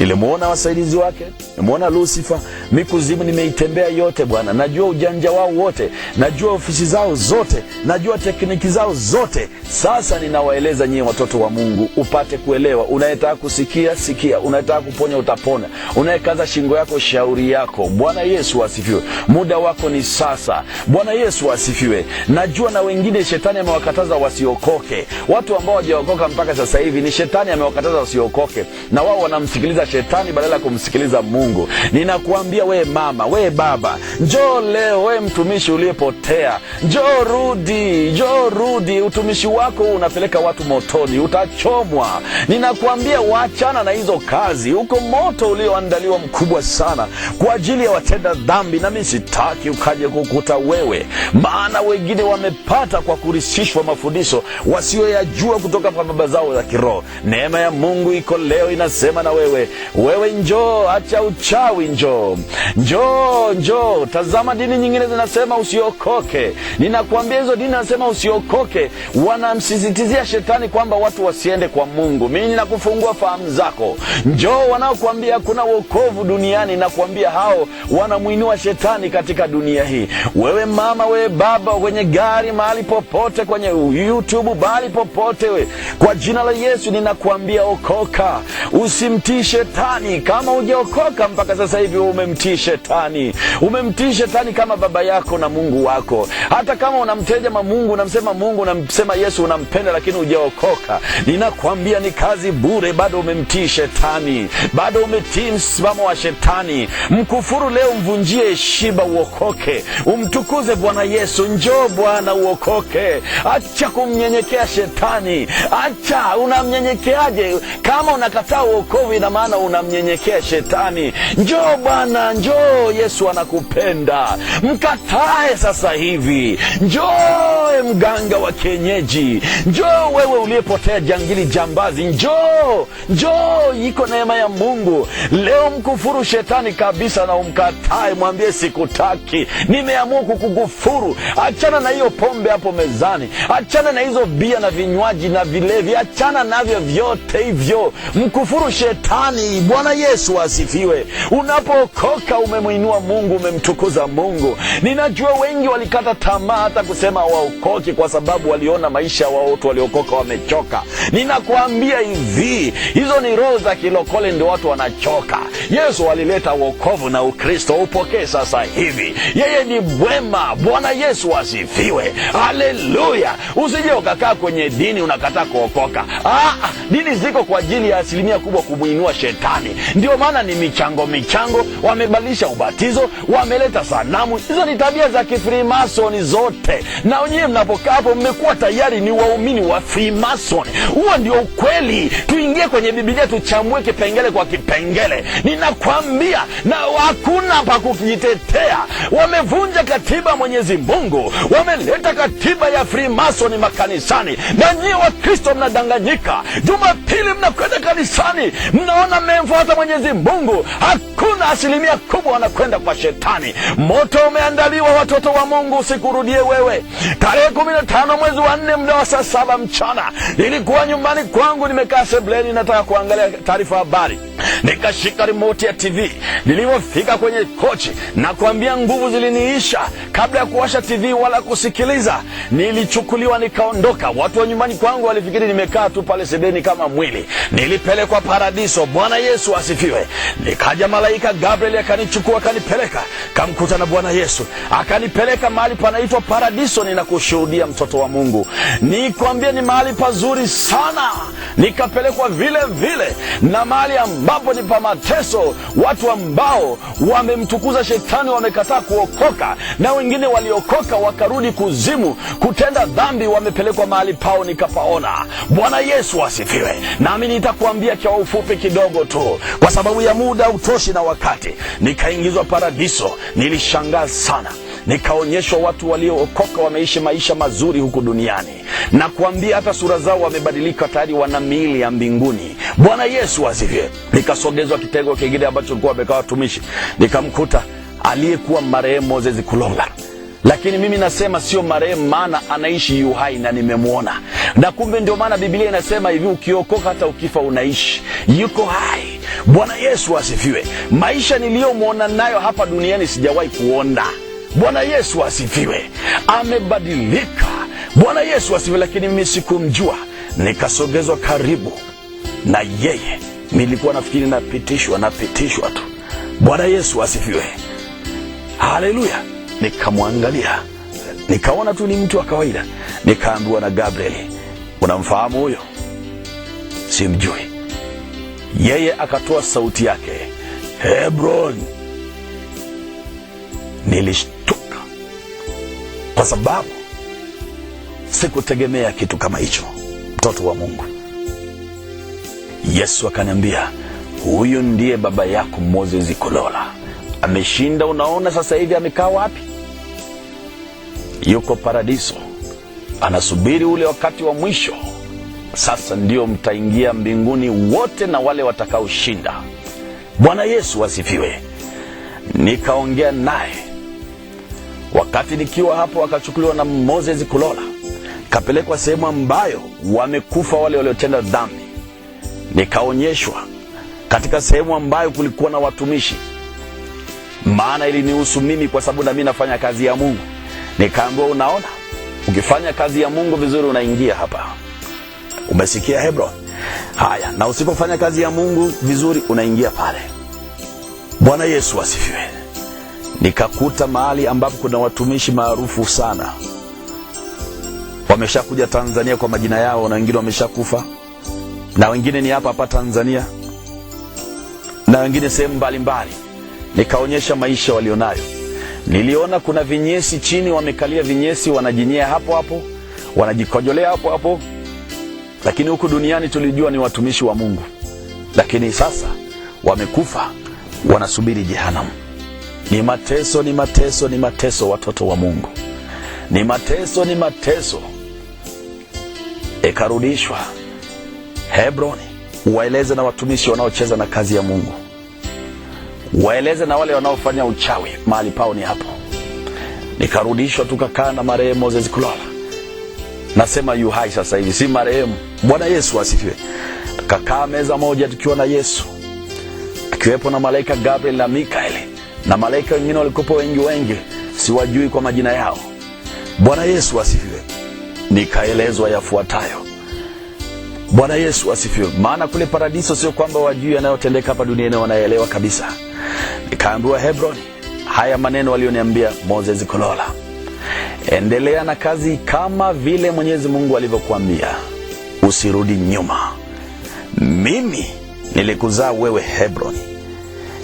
nilimuona wasaidizi wake, nilimuona Lucifer. Mikuzimu nimeitembea yote Bwana. Najua ujanja wao wote, najua ofisi zao zote, najua tekniki zao zote. Sasa ninawaeleza nyie watoto wa Mungu upate kuelewa. Unayetaka kusikia sikia, unayetaka kuponya utapona, unayekaza shingo yako shauri yako. Bwana Yesu asifiwe. Muda wako ni sasa. Bwana Yesu asifiwe. Najua na wengine shetani amewakataza wasiokoke. Watu ambao hawajaokoka mpaka sasa hivi ni shetani amewakataza wasiokoke, na wao wanamsikiliza shetani badala ya kumsikiliza Mungu. Ninakuambia we mama, we baba, njoo leo. We mtumishi uliyepotea, njoo rudi, njoo rudi. Utumishi wako unapeleka watu motoni, utachomwa. Ninakuambia waachana na hizo kazi. Uko moto ulioandaliwa mkubwa sana kwa ajili ya watenda dhambi, na mimi sitaki ukaje kukuta wewe. Maana wengine wamepata kwa kurisishwa mafundisho wasioyajua kutoka kwa baba zao za kiroho. Neema ya Mungu iko leo inasema na wewe. Wewe njoo, acha uchawi, njoo. Njoo, njoo. Tazama dini nyingine zinasema usiokoke. Ninakuambia hizo dini zinasema usiokoke, wanamsisitizia shetani kwamba watu wasiende kwa Mungu. Mimi ninakufungua fahamu zako. Njoo. Wanaokuambia kuna wokovu duniani, nakuambia hao wanamuinua shetani katika dunia hii. Wewe mama, wewe baba, kwenye gari, mahali popote, kwenye YouTube, mahali popote, we, kwa jina la Yesu ninakuambia okoka. Usimtii shetani. Kama hujaokoka umeokoka mpaka sasa hivi umemtii shetani. Umemtii shetani kama baba yako na Mungu wako. Hata kama unamteja Mungu, unamsema Mungu, unamsema Yesu, unampenda, lakini hujaokoka, ninakwambia ni kazi bure. Bado umemtii shetani, bado umetii msimamo wa shetani. Mkufuru leo, mvunjie heshima uokoke. Umtukuze Bwana Yesu. Njoo Bwana uokoke. Acha kumnyenyekea shetani. Acha, unamnyenyekeaje? Kama unakataa uokovu, ina maana unamnyenyekea shetani. Njoo Bwana, njoo, Yesu anakupenda. Mkatae sasa hivi. Njoo mganga wa kienyeji. Njoo wewe uliyepotea, jangili, jambazi. Njoo, iko neema ya Mungu. Leo mkufuru shetani kabisa na umkatae, mwambie sikutaki, nimeamua kukufuru. Achana na hiyo pombe hapo mezani. Achana na hizo bia na vinywaji na vilevi. Achana navyo vyote hivyo. Mkufuru shetani. Bwana Yesu asifiwe. Unapookoka umemwinua Mungu, umemtukuza Mungu. Ninajua wengi walikata tamaa hata kusema waokoke kwa sababu waliona maisha wa watu waliokoka wamechoka. Ninakuambia hivi, hizo ni roho za kilokole, ndio watu wanachoka. Yesu alileta wokovu na Ukristo. Upokee sasa hivi. Yeye ni mwema. Bwana Yesu asifiwe. Haleluya. Usije ukakaa kwenye dini unakataa kuokoka. Dini ziko kwa ajili ya asilimia kubwa kumuinua shetani. Ndio maana ni michango. Wamebadilisha ubatizo, wameleta sanamu. Hizo ni tabia za kifreemason zote. Na wenyewe mnapokaa hapo mmekuwa tayari ni waumini wa Freemason. Huo ndio ukweli. Tuingie kwenye Biblia, tuchambue kipengele kwa kipengele. Ninakwambia, na hakuna pa kujitetea. Wamevunja katiba Mwenyezi Mungu. Wameleta katiba ya Freemason makanisani. Na nyie wa Kristo mnadanganyika. Jumapili mnakwenda kanisani, mnaona mmemfuata Mwenyezi Mungu. Hakuna, asilimia kubwa wanakwenda kwa shetani. Moto umeandaliwa, watoto wa Mungu, usikurudie wewe. Tarehe 15 mwezi wa 4 muda wa saa 7 mchana, nilikuwa nyumbani kwangu, nimekaa sebleni, nataka kuangalia taarifa habari. Nikashika remote ya TV. Nilipofika kwenye kochi, na kuambia nguvu ziliniisha kabla ya kuwasha TV wala kusikiliza. Nilichukuliwa nikaondoka. Watu wa nyumbani kwangu walifikiri nimekaa tu pale sebleni kama mwili. Nilipelekwa paradiso. Bwana Yesu asifiwe. Nikaja malaika Gabriel akanichukua, akanipeleka, kamkuta na Bwana Yesu, akanipeleka mahali panaitwa paradiso. Ninakushuhudia mtoto wa Mungu, nikwambia ni mahali pazuri sana. Nikapelekwa vile vile na mahali ambapo ni pa mateso, watu ambao wamemtukuza shetani, wamekataa kuokoka, na wengine waliokoka wakarudi kuzimu kutenda dhambi, wamepelekwa mahali pao nikapaona. Bwana Yesu asifiwe. Nami nitakuambia kwa ufupi kidogo tu, kwa sababu ya muda utoshi na wakati. Nikaingizwa paradiso. Nilishangaa sana. Nikaonyeshwa watu waliookoka wameishi maisha mazuri huku duniani, na kuambia hata sura zao wamebadilika, tayari wana miili ya mbinguni. Bwana Yesu asifiwe. Nikasogezwa kitengo kingine ambacho kulikuwa wamekaa watumishi. Nikamkuta aliyekuwa marehemu Moses Kulola. Lakini mimi nasema sio marehemu, maana anaishi yu hai na nimemuona. Na kumbe ndio maana Biblia inasema hivi, ukiokoka hata ukifa unaishi. Yuko hai. Bwana Yesu asifiwe. Maisha niliyomuona nayo hapa duniani sijawahi kuona. Bwana Yesu asifiwe. Amebadilika. Bwana Yesu asifiwe. Lakini mimi sikumjua. Nikasogezwa karibu na yeye. Nilikuwa nafikiri napitishwa tu. Bwana Yesu asifiwe. Haleluya. Nikamwangalia, nikaona tu ni mtu wa kawaida. Nikaambiwa na Gabriel, unamfahamu huyo? Simjui. Yeye akatoa sauti yake, Hebron. Nilishtuka kwa sababu sikutegemea kitu kama hicho. Mtoto wa Mungu, Yesu akaniambia, huyu ndiye baba yako Moses Kulola. Ameshinda. Unaona sasa hivi amekaa wapi? Yuko paradiso. Anasubiri ule wakati wa mwisho. Sasa ndio mtaingia mbinguni wote na wale watakaoshinda. Bwana Yesu asifiwe. Nikaongea naye. Wakati nikiwa hapo, akachukuliwa na Moses Kulola, kapelekwa sehemu ambayo wamekufa wale waliotenda dhambi. Nikaonyeshwa katika sehemu ambayo kulikuwa na watumishi, maana ilinihusu mimi kwa sababu na mimi nafanya kazi ya Mungu. Nikaambiwa, unaona, ukifanya kazi ya Mungu vizuri unaingia hapa. Umesikia Hebron? Haya, na usipofanya kazi ya Mungu vizuri unaingia pale. Bwana Yesu asifiwe. Nikakuta mahali ambapo kuna watumishi maarufu sana. Wameshakuja Tanzania kwa majina yao, na wengine wameshakufa, na wengine ni hapa Tanzania, na wengine sehemu mbalimbali. Nikaonyesha maisha walionayo. Niliona kuna vinyesi chini, wamekalia vinyesi, wanajinyea hapo hapo, wanajikojolea hapo hapo. Lakini huku duniani tulijua ni watumishi wa Mungu. Lakini sasa wamekufa, wanasubiri jehanamu. Ni mateso, ni mateso, ni mateso watoto wa Mungu. Ni mateso, ni mateso. Ikarudishwa Hebroni, waeleze na watumishi wanaocheza na kazi ya Mungu. Waeleze na wale wanaofanya uchawi, mahali pao ni hapo. Nikarudishwa, tukakaa na marehemu Moses Kulola. Nasema yu hai sasa hivi, si marehemu. Bwana Yesu asifiwe. Tukakaa meza moja tukiwa na Yesu, akiwepo na malaika Gabriel na Mikaeli, na malaika wengine walikuwa wengi, siwajui kwa majina yao. Bwana Yesu asifiwe. Nikaelezwa yafuatayo. Bwana Yesu asifiwe. Maana kule paradiso sio kwamba wajui yanayotendeka hapa duniani, wanaelewa kabisa. Nikaambiwa Hebroni, haya maneno walioniambia Moses Kulola, endelea na kazi kama vile Mwenyezi Mungu alivyokuambia, usirudi nyuma. Mimi nilikuzaa wewe Hebroni,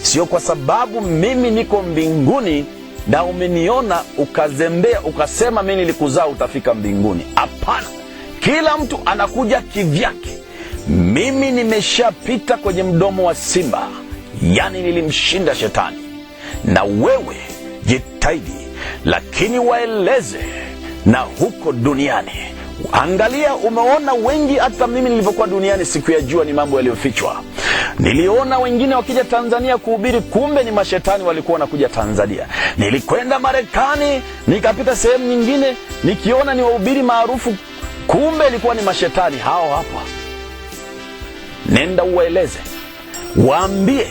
sio kwa sababu mimi niko mbinguni na umeniona ukazembea ukasema mimi nilikuzaa utafika mbinguni. Hapana, kila mtu anakuja kivyake. Mimi nimeshapita kwenye mdomo wa simba, yani nilimshinda shetani. Na wewe jitahidi, lakini waeleze na huko duniani. Angalia, umeona wengi, hata mimi nilivyokuwa duniani siku ya jua ni mambo yaliyofichwa. Niliona wengine wakija Tanzania kuhubiri, kumbe ni mashetani walikuwa wanakuja Tanzania. Nilikwenda Marekani, nikapita sehemu nyingine, nikiona ni wahubiri maarufu, kumbe ilikuwa ni mashetani hao hapa. Nenda uwaeleze, waambie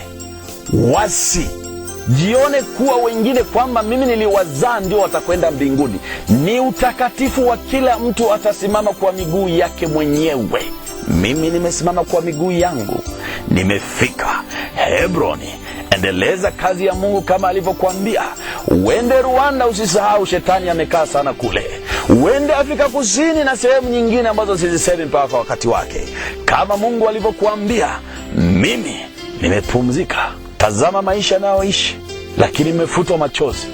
jione kuwa wengine kwamba mimi niliwazaa ndio watakwenda mbinguni. Ni utakatifu wa kila mtu, atasimama kwa miguu yake mwenyewe. Mimi nimesimama kwa miguu yangu, nimefika Hebroni. Endeleza kazi ya Mungu kama alivyokuambia. Uende Rwanda, usisahau shetani amekaa sana kule. Uende Afrika Kusini na sehemu nyingine ambazo sizisemi mpaka wakati wake, kama Mungu alivyokuambia. Mimi nimepumzika. Tazama maisha nayoishi, lakini nimefutwa machozi.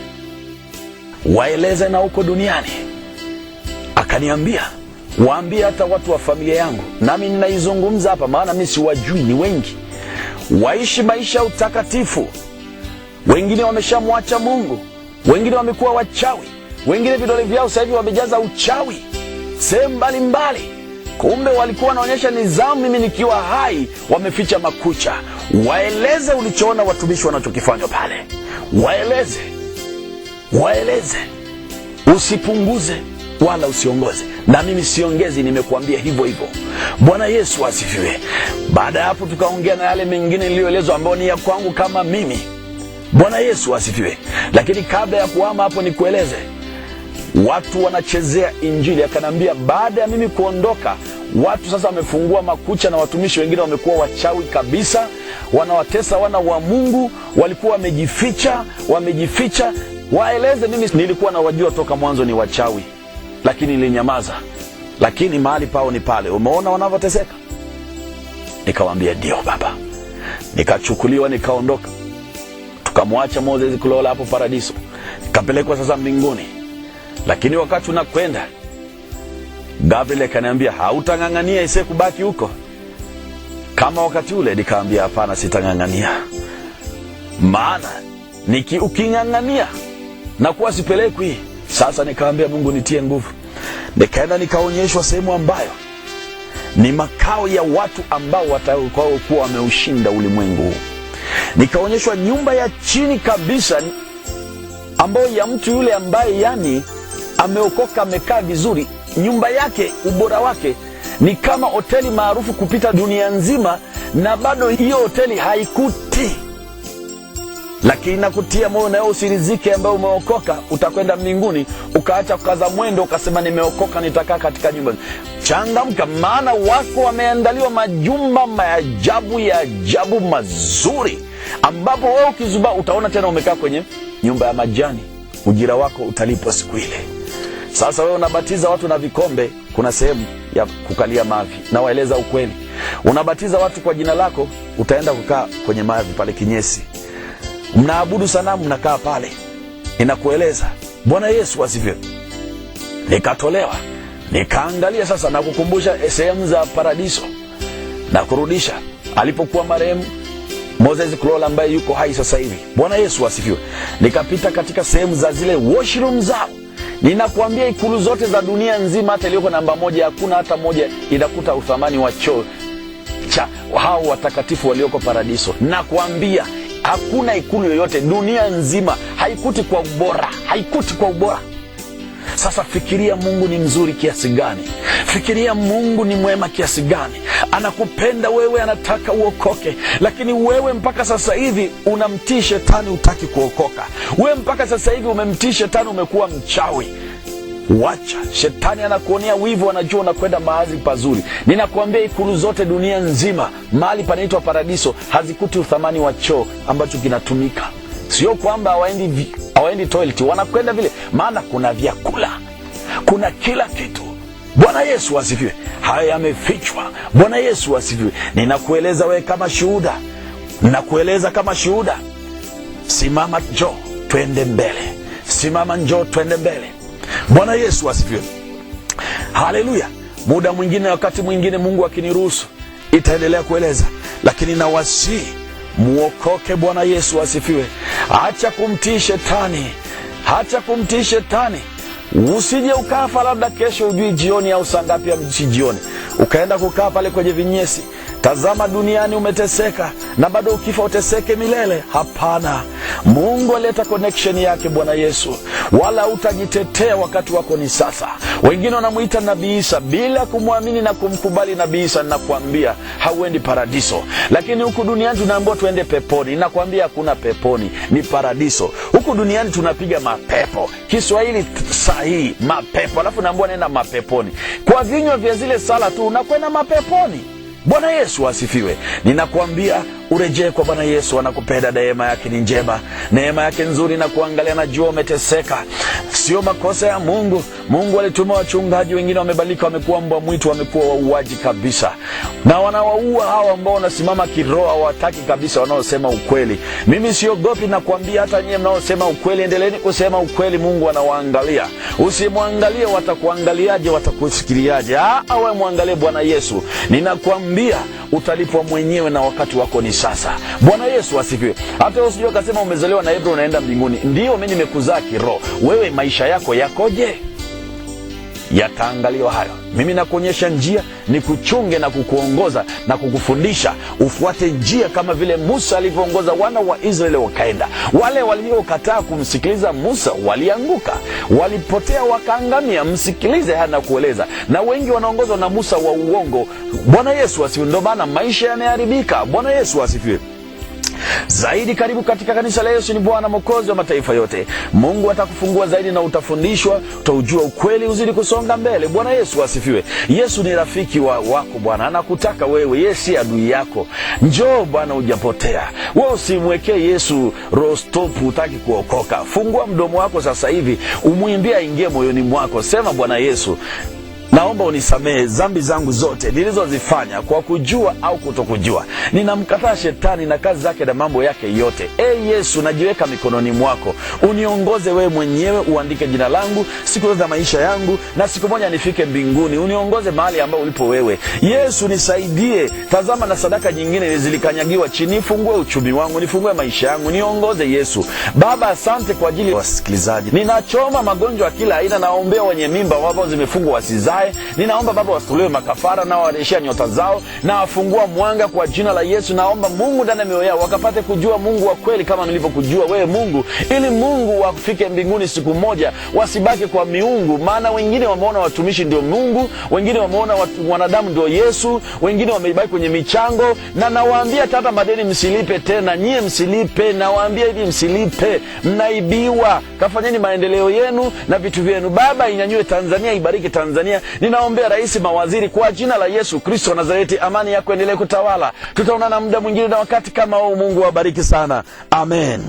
Waeleze na huko duniani. Akaniambia, waambie hata watu wa familia yangu, nami ninaizungumza hapa maana mimi siwajui, ni wengi. Waishi maisha utakatifu. Wengine wameshamwacha Mungu, wengine wamekuwa wachawi, wengine vidole vyao sasa hivi wamejaza uchawi sehemu mbalimbali. Kumbe walikuwa wanaonyesha nidhamu mimi nikiwa hai, wameficha makucha. Waeleze ulichoona watumishi wanachokifanya pale. Waeleze. Usipunguze wala usiongoze. Na mimi siongezi, nimekuambia hivyo hivyo. Bwana Yesu asifiwe. Baada ya hapo tukaongea na yale mengine niliyoelezwa ambao ni ya kwangu kama mimi. Bwana Yesu asifiwe. Lakini kabla ya kuhama hapo nikueleze, watu wanachezea injili. Akanambia baada ya mimi kuondoka, watu sasa wamefungua makucha na watumishi wengine wamekuwa wachawi kabisa. Wanawatesa wana wa Mungu, walikuwa wamejificha. Waeleze, mimi nilikuwa na wajua toka mwanzo ni wachawi, lakini nilinyamaza. Lakini mahali pao ni pale. Umeona wanavyoteseka? Nikamwambia ndio baba. Nikachukuliwa, nikaondoka. Tukamwacha Moses Kulola hapo paradiso. Nikapelekwa sasa mbinguni. Lakini wakati unakwenda, Gabriel akaniambia hautangangania ise kubaki huko kama wakati ule. Nikaambia hapana, sitangangania. Maana ukingangania na kuwa sipelekwi. Sasa nikaambia Mungu nitie nguvu. Nikaenda nikaonyeshwa sehemu ambayo ni makao ya watu ambao watakuwa wameushinda ulimwengu. Nikaonyeshwa nyumba ya chini kabisa ambayo ya mtu yule ambaye yani ameokoka, amekaa vizuri. Nyumba yake, ubora wake ni kama hoteli maarufu kupita dunia nzima, na bado hiyo hoteli haikuti. Lakini nakutia moyo na usirizike ambaye umeokoka, utakwenda mbinguni, ukaacha kukaza mwendo, ukasema nimeokoka nitakaa katika nyumba. Changamka, maana wako wameandaliwa majumba maajabu ya ajabu mazuri. ambapo wewe ukizubaa utaona tena umekaa kwenye nyumba ya majani. Ujira wako utalipwa siku ile. Sasa wewe unabatiza watu na vikombe, kuna sehemu ya kukalia mavi. Na waeleza ukweli, unabatiza watu kwa jina lako, utaenda kukaa kwenye mavi pale kinyesi. Mnaabudu sanamu, mnakaa pale. Inakueleza. Bwana Yesu asifiwe. Nikatolewa, nikaangalia sasa na kukumbusha sehemu za paradiso na kurudisha alipokuwa marehemu Moses Kulola ambaye yuko hai sasa hivi. Bwana Yesu asifiwe. Nikapita katika sehemu za zile washroom zao. Ninakuambia ikulu zote za dunia nzima, hata iliyoko namba 1, hakuna hata moja inakuta uthamani wa choo cha hao watakatifu walioko paradiso. Nakuambia hakuna ikulu yoyote dunia nzima haikuti kwa ubora, haikuti kwa ubora. Sasa fikiria Mungu ni mzuri kiasi gani. Fikiria Mungu ni mwema kiasi gani. Anakupenda wewe, anataka uokoke. Lakini wewe mpaka sasa hivi unamtii shetani, hutaki kuokoka. Wewe mpaka sasa hivi umemtii shetani, umekuwa mchawi. Wacha, shetani anakuonea wivu, anajua unakwenda mahali pazuri. Ninakuambia ikulu zote dunia nzima, mahali panaitwa paradiso, hazikuti uthamani wa choo ambacho kinatumika. Sio kwamba hawaendi toilet, wanakwenda vile, maana kuna vyakula, kuna kila kitu. Bwana Yesu asifiwe. Haya yamefichwa. Bwana Yesu asifiwe. Ninakueleza wewe kama shuhuda. Ninakueleza kama shuhuda. Simama, njoo twende mbele. Simama, njoo twende mbele. Bwana Yesu asifiwe. Haleluya. Muda mwingine, wakati mwingine, Mungu akiniruhusu, itaendelea kueleza, lakini nawasihi muokoke. Bwana Yesu asifiwe. Acha kumtii shetani. Acha kumtii shetani. Usije ukafa labda kesho ujui jioni au saa ngapi ya jioni, ukaenda kukaa pale kwenye vinyesi. Tazama duniani umeteseka na bado ukifa uteseke milele. Hapana. Mungu aleta connection yake Bwana Yesu. Wala utajitetea, wakati wako ni sasa. Wengine wanamuita Nabii Isa bila kumwamini na kumkubali Nabii Isa. Ninakuambia hauendi paradiso. Lakini huku duniani tunaambiwa tuende peponi. Ninakuambia hakuna peponi, ni paradiso. Huku duniani tunapiga mapepo. Kiswahili sahihi, mapepo. Alafu naambiwa nenda mapeponi. Kwa vinywa vya zile sala tu unakwenda mapeponi. Bwana Yesu asifiwe. Ninakuambia urejee kwa Bwana Yesu. Anakupenda, neema yake ni njema, neema yake nzuri, na kuangalia, najua umeteseka. Sio makosa ya Mungu. Mungu alituma wachungaji, wengine wamebadilika, wamekuwa mbwa mwitu, wamekuwa wauaji kabisa. Na wanawaua hao ambao wanasimama kiroho, hawataki kabisa, wanaosema ukweli. Mimi siogopi, nakwambia hata nyie mnaosema ukweli, endeleeni kusema ukweli. Mungu anawaangalia. Usimwangalie watakuangaliaje, watakufikiriaje. Wewe muangalie Bwana Yesu. Ninakwambia utalipwa mwenyewe na wakati wako ni sasa. Bwana Yesu asifiwe. Hata usije ukasema umezaliwa na Hebrew unaenda mbinguni. Ndio, mimi nimekuzaa kiroho. Wewe maisha yako yakoje? Yataangaliwa hayo. Mimi nakuonyesha njia, ni kuchunge na kukuongoza na kukufundisha ufuate njia kama vile Musa alivyoongoza wana wa Israeli wakaenda. Wale waliokataa kumsikiliza Musa walianguka, walipotea, wakaangamia. Msikilize hana kueleza. Na wengi wanaongozwa na Musa wa uongo. Bwana Yesu asifiwe. Ndio maana maisha yameharibika. Bwana Yesu asifiwe. Zaidi karibu katika kanisa la Yesu ni Bwana Mwokozi wa mataifa yote. Mungu atakufungua zaidi na utafundishwa, utaujua ukweli, uzidi kusonga mbele. Bwana Yesu asifiwe. Yesu ni rafiki wako Bwana. Anakutaka wewe, yeye si adui yako. Njoo Bwana, hujapotea. Wewe usimwekee Yesu rostopu, hutaki kuokoka. Fungua mdomo wako sasa hivi, umwimbie aingie moyoni mwako. Sema, Bwana Yesu, naomba unisamehe dhambi zangu zote nilizozifanya kwa kujua au kutokujua. Ninamkataa shetani na kazi zake na mambo yake yote. Yesu, najiweka mikononi mwako. Uniongoze wewe mwenyewe, uandike jina langu siku zote za maisha yangu, na siku moja nifike mbinguni. Uniongoze mahali ambao ulipo wewe. Yesu, nisaidie. Tazama na sadaka nyingine zilikanyagiwa chini. Nifungue uchumi wangu, nifungue maisha yangu, niongoze Yesu. Baba, asante kwa ajili ya wasikilizaji. Ninachoma magonjwa kila aina, naombea wenye mimba ambao zimefungwa wasizae. Ninaomba Baba wasitolewe makafara, na warejeshia nyota zao, na wafungua mwanga kwa jina la Yesu. Naomba Mungu ndani ya mioyo yao wakapate kujua Mungu wa kweli kama nilivyokujua wewe Mungu, ili Mungu wafike mbinguni siku moja, wasibaki kwa miungu. Maana wengine wameona watumishi ndio Mungu, wengine wameona wanadamu ndio Yesu, wengine wamebaki kwenye michango. Na nawaambia hata madeni msilipe tena, nyie msilipe. Nawaambia hivi, msilipe, mnaibiwa. Kafanyeni maendeleo yenu na vitu vyenu. Baba, inyanyue Tanzania, ibariki Tanzania, Ninaombea rais, mawaziri, kwa jina la Yesu Kristo wa Nazareti, amani yako endelee kutawala. Tutaonana muda mwingine na wakati kama huu. Mungu awabariki sana. Amen.